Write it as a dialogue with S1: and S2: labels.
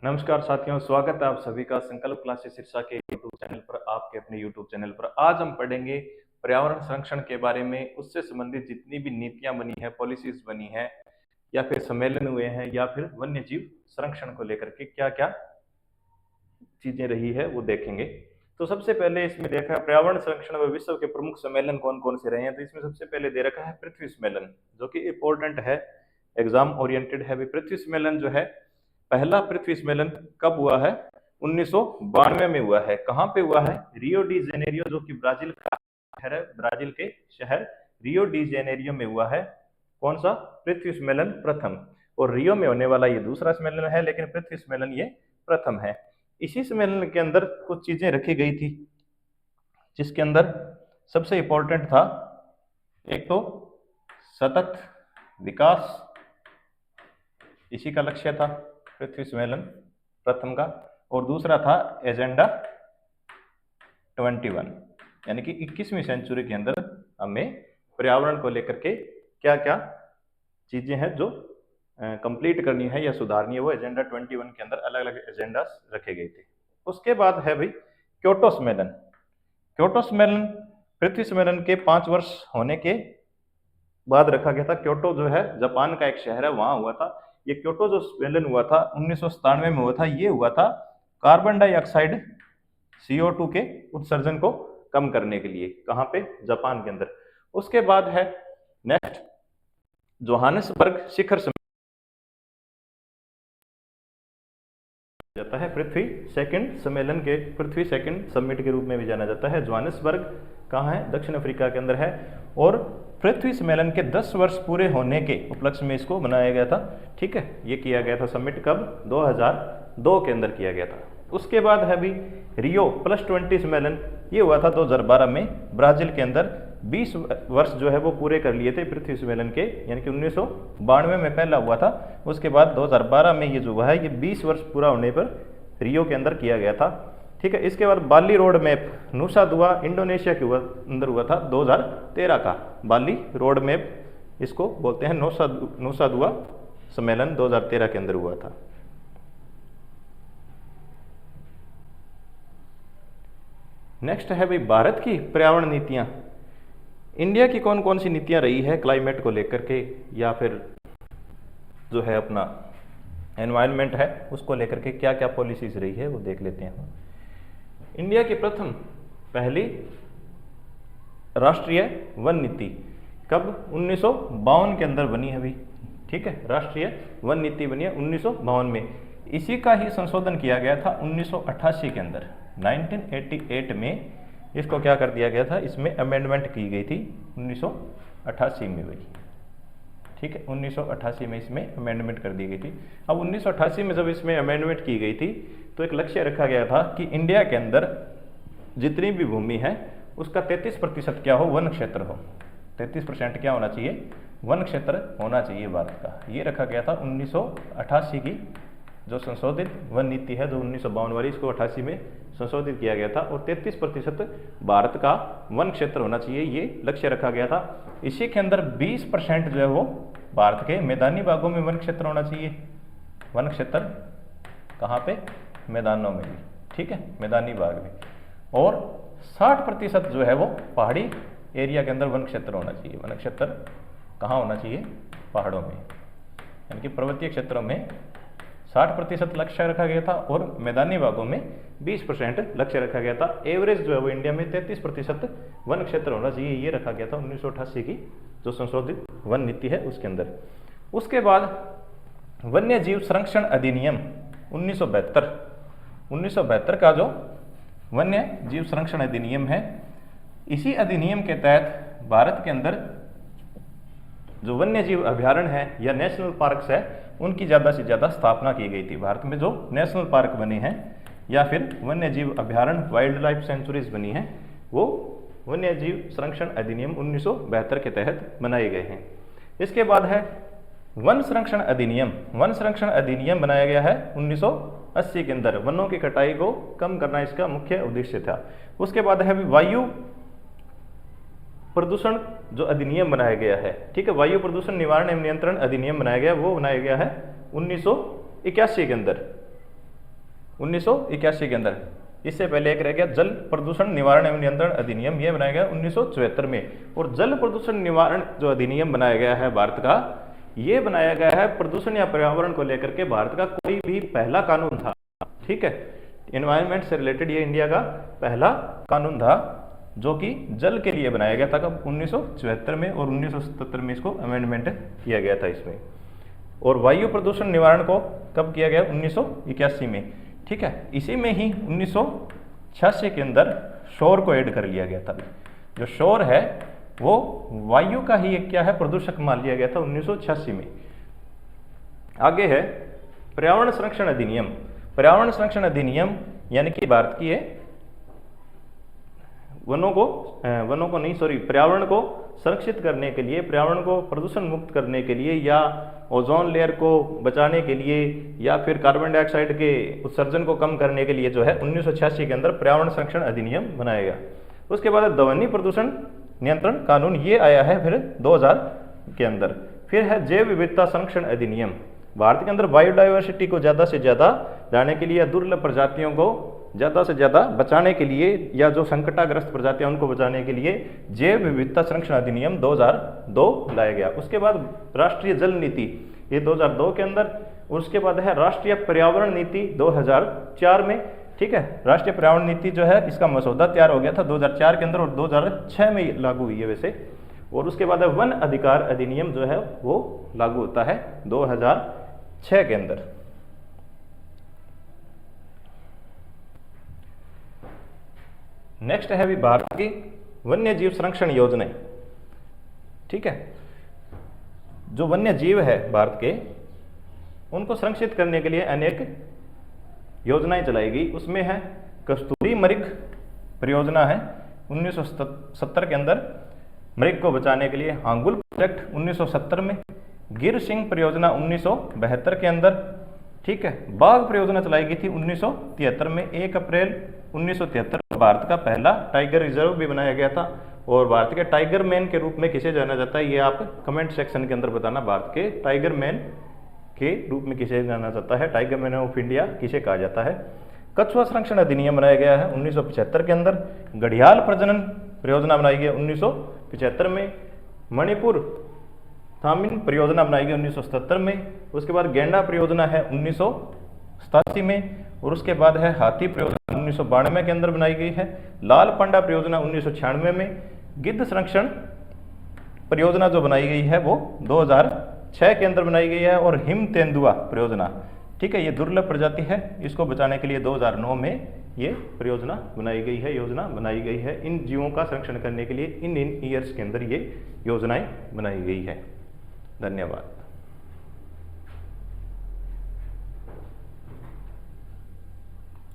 S1: नमस्कार साथियों, स्वागत है आप सभी का संकल्प क्लासेस शिक्षा के यूट्यूब चैनल पर। आपके अपने यूट्यूब चैनल पर आज हम पढ़ेंगे पर्यावरण संरक्षण के बारे में। उससे संबंधित जितनी भी नीतियां बनी है, पॉलिसीज बनी है, या फिर सम्मेलन हुए हैं, या फिर वन्य जीव संरक्षण को लेकर के क्या क्या चीजें रही है वो देखेंगे। तो सबसे पहले इसमें देखा है पर्यावरण संरक्षण व विश्व के प्रमुख सम्मेलन कौन कौन से रहे हैं। तो इसमें सबसे पहले दे रखा है पृथ्वी सम्मेलन, जो कि इंपॉर्टेंट है, एग्जाम ओरिएंटेड है। पृथ्वी सम्मेलन जो है, पहला पृथ्वी सम्मेलन कब हुआ है? 1992 में हुआ है। कहाँ पे हुआ है? रियो डी जेनेरियो, जो कि ब्राजील का शहर है। ब्राजील के शहर रियो डी जेनेरियो में हुआ है। कौन सा? पृथ्वी सम्मेलन प्रथम। और रियो में होने वाला ये दूसरा सम्मेलन है, लेकिन पृथ्वी सम्मेलन ये प्रथम है। इसी सम्मेलन के अंदर कुछ चीजें रखी गई थी, जिसके अंदर सबसे इंपॉर्टेंट था, एक तो सतत विकास, इसी का लक्ष्य था पृथ्वी सम्मेलन प्रथम का। और दूसरा था एजेंडा 21, यानी कि 21वीं सेंचुरी के अंदर हमें पर्यावरण को लेकर के क्या क्या चीजें हैं जो कंप्लीट करनी है या सुधारनी है, वो एजेंडा 21 के अंदर अलग अलग एजेंडास रखे गए थे। उसके बाद है भाई क्योटो सम्मेलन। क्योटो सम्मेलन पृथ्वी सम्मेलन के 5 वर्ष होने के बाद रखा गया था। क्योटो जो है जापान का एक शहर है, वहां हुआ था ये क्योटो जो सम्मेलन हुआ था। 1997 में हुआ था। ये हुआ था कार्बन डाइऑक्साइड CO2 के उत्सर्जन को कम करने के लिए। कहाँ पे? जापान के अंदर। उसके बाद है नेक्स्ट जोहानिसबर्ग शिखर जाता है पृथ्वी सेकंड सम्मेलन के, पृथ्वी सेकंड समिट के रूप में भी जाना जाता है। जोहानिसबर्ग कहाँ है? दक्षिण अफ्रीका के अंदर है। और पृथ्वी सम्मेलन के 10 वर्ष पूरे होने के उपलक्ष्य में इसको बनाया गया था। ठीक है, ये किया गया था समिट कब? 2002 के अंदर किया गया था। उसके बाद है भी रियो +20 सम्मेलन। ये हुआ था 2012 में ब्राजील के अंदर। 20 वर्ष जो है वो पूरे कर लिए थे पृथ्वी सम्मेलन के, यानी कि 1992 में पहला हुआ था। उसके बाद 2012 में ये जो हुआ है, ये 20 वर्ष पूरा होने पर रियो के अंदर किया गया था। ठीक है, इसके बाद बाली रोड मैप नुसा दुआ इंडोनेशिया के अंदर हुआ था 2013 का। बाली रोड मैप इसको बोलते हैं, नुसा दुआ सम्मेलन 2013 के अंदर हुआ था। नेक्स्ट है भाई भारत की पर्यावरण नीतियां। इंडिया की कौन कौन सी नीतियां रही है क्लाइमेट को लेकर के, या फिर जो है अपना एनवायरनमेंट है उसको लेकर के क्या क्या पॉलिसीज रही है वो देख लेते हैं। इंडिया की प्रथम पहली राष्ट्रीय वन नीति कब? 1952 के अंदर बनी है अभी। ठीक है, राष्ट्रीय वन नीति बनी है 1952 में। इसी का ही संशोधन किया गया था 1988 के अंदर। 1988 में इसको क्या कर दिया गया था? इसमें अमेंडमेंट की गई थी 1988 में भाई। ठीक है, 1988 में इसमें अमेंडमेंट कर दी गई थी। अब 1988 में जब इसमें अमेंडमेंट की गई थी तो एक लक्ष्य रखा गया था कि इंडिया के अंदर जितनी भी भूमि है उसका 33% क्या हो? वन क्षेत्र हो। 33% क्या होना चाहिए? वन क्षेत्र होना चाहिए भारत का। ये रखा गया था 1988 की जो संशोधित वन नीति है, जो 1952 वाली, इसको 88 में संशोधित किया गया था। और 33% भारत का वन क्षेत्र होना चाहिए, ये लक्ष्य रखा गया था। इसी के अंदर 20% जो है वो भारत के मैदानी भागों में वन क्षेत्र होना चाहिए। वन क्षेत्र कहाँ पे? मैदानों में भी। ठीक है, मैदानी भाग में। और 60% जो है वो पहाड़ी एरिया के अंदर वन क्षेत्र होना चाहिए। वन क्षेत्र कहाँ होना चाहिए? पहाड़ों में, यानी कि पर्वतीय क्षेत्रों में 60% लक्ष्य रखा गया था और मैदानी भागों में 20% लक्ष्य रखा गया था। एवरेज जो है वो इंडिया में 33% वन क्षेत्र होना चाहिए, ये रखा गया था 1988 की जो संशोधित वन नीति है उसके अंदर। उसके बाद वन्य जीव संरक्षण अधिनियम 1972 का जो वन्य जीव संरक्षण अधिनियम है, इसी अधिनियम के तहत भारत के अंदर जो वन्य जीव अभ्यारण्य है या नेशनल पार्क्स है, उनकी ज़्यादा से ज़्यादा स्थापना की गई थी। भारत में जो नेशनल पार्क बने हैं या फिर वन्य जीव अभ्यारण्य, वाइल्ड लाइफ सेंचुरीज बनी हैं, वो वन्य जीव संरक्षण अधिनियम 1972 के तहत बनाए गए हैं। इसके बाद है वन संरक्षण अधिनियम। वन संरक्षण अधिनियम बनाया गया है 1980 के अंदर। वनों की कटाई को कम करना इसका मुख्य उद्देश्य था। उसके बाद है वायु प्रदूषण जो अधिनियम बनाया गया है। ठीक है, वायु प्रदूषण निवारण एवं नियंत्रण अधिनियम बनाया गया, वो बनाया गया है 1981 के अंदर। 1981 के अंदर। इससे पहले एक रह गया जल प्रदूषण निवारण एवं नियंत्रण अधिनियम, ये बनाया गया 1974 में। और जल प्रदूषण निवारण जो अधिनियम बनाया गया है भारत का, ये बनाया गया है प्रदूषण या पर्यावरण को लेकर के भारत का कोई भी पहला कानून था, ठीक है। एनवायरनमेंट से रिलेटेड ये इंडिया का पहला कानून था जो कि जल के लिए बनाया गया था, कब 1974 में, और 1977 में इसको अमेंडमेंट किया गया था इसमें। और वायु प्रदूषण निवारण को कब किया गया? 1981 में, ठीक है। इसी में ही 1986 के अंदर शोर को ऐड कर लिया गया था। जो शोर है वो वायु का ही एक क्या है, प्रदूषक मान लिया गया था 1986 में। आगे है पर्यावरण संरक्षण अधिनियम। पर्यावरण संरक्षण अधिनियम यानी कि भारत की पर्यावरण को संरक्षित करने के लिए, पर्यावरण को प्रदूषण मुक्त करने के लिए, या ओजोन लेयर को बचाने के लिए, या फिर कार्बन डाइऑक्साइड के उत्सर्जन को कम करने के लिए जो है 1986 के अंदर पर्यावरण संरक्षण अधिनियम बनाया गया। उसके बाद ध्वनि प्रदूषण नियंत्रण कानून, ये आया है फिर 2000 के अंदर। फिर है जैव विविधता संरक्षण अधिनियम। भारत के अंदर बायोडाइवर्सिटी को ज़्यादा से ज़्यादा लाने के लिए, दुर्लभ प्रजातियों को ज़्यादा से ज़्यादा बचाने के लिए, या जो संकटाग्रस्त प्रजातियां उनको बचाने के लिए जैव विविधता संरक्षण अधिनियम 2002 लाया गया। उसके बाद राष्ट्रीय जल नीति, ये 2002 के अंदर। उसके बाद है राष्ट्रीय पर्यावरण नीति 2004 में, ठीक है। राष्ट्रीय पर्यावरण नीति जो है इसका मसौदा तैयार हो गया था 2004 के अंदर, और 2006 में लागू हुई है वैसे। और उसके बाद है वन अधिकार अधिनियम जो है वो लागू होता है 2006 के अंदर। नेक्स्ट है अभी भारत की वन्य जीव संरक्षण योजनाएं, ठीक है। जो वन्य जीव है भारत के, उनको संरक्षित करने के लिए अनेक योजनाएं चलाई गई। उसमें है कस्तूरी मृग परियोजना है 1970 के अंदर, मृग को बचाने के लिए। हांगुल प्रोजेक्ट 1970 में। गिर सिंह परियोजना 1972 के अंदर, ठीक है। बाघ परियोजना चलाई गई थी 1973 में। 1 अप्रैल 1973 में भारत का पहला टाइगर रिजर्व भी बनाया गया था। और भारत के टाइगर मैन के रूप में किसे जाना जाता है, ये आप कमेंट सेक्शन के अंदर बताना। भारत के टाइगर मैन के रूप में किसे जाना जाता है, टाइगर मैन ऑफ इंडिया किसे कहा जाता है। कछुआ संरक्षण अधिनियम बनाया गया है 1975 के अंदर। घड़ियाल प्रजनन परियोजना बनाई गई 1975 में। मणिपुर थामिन परियोजना बनाई गई 1977 में। उसके बाद गेंडा परियोजना है 1987 में। और उसके बाद है हाथी परियोजना 1992 के अंदर बनाई गई है। लाल पांडा परियोजना 1996 में। गिद्ध संरक्षण परियोजना जो बनाई गई है वो 2006 के अंदर बनाई गई है। और हिम तेंदुआ परियोजना, ठीक है, ये दुर्लभ प्रजाति है, इसको बचाने के लिए 2009 में ये परियोजना बनाई गई है, योजना बनाई गई है। इन जीवों का संरक्षण करने के लिए इन ईयर्स के अंदर ये योजनाएं बनाई गई है। धन्यवाद।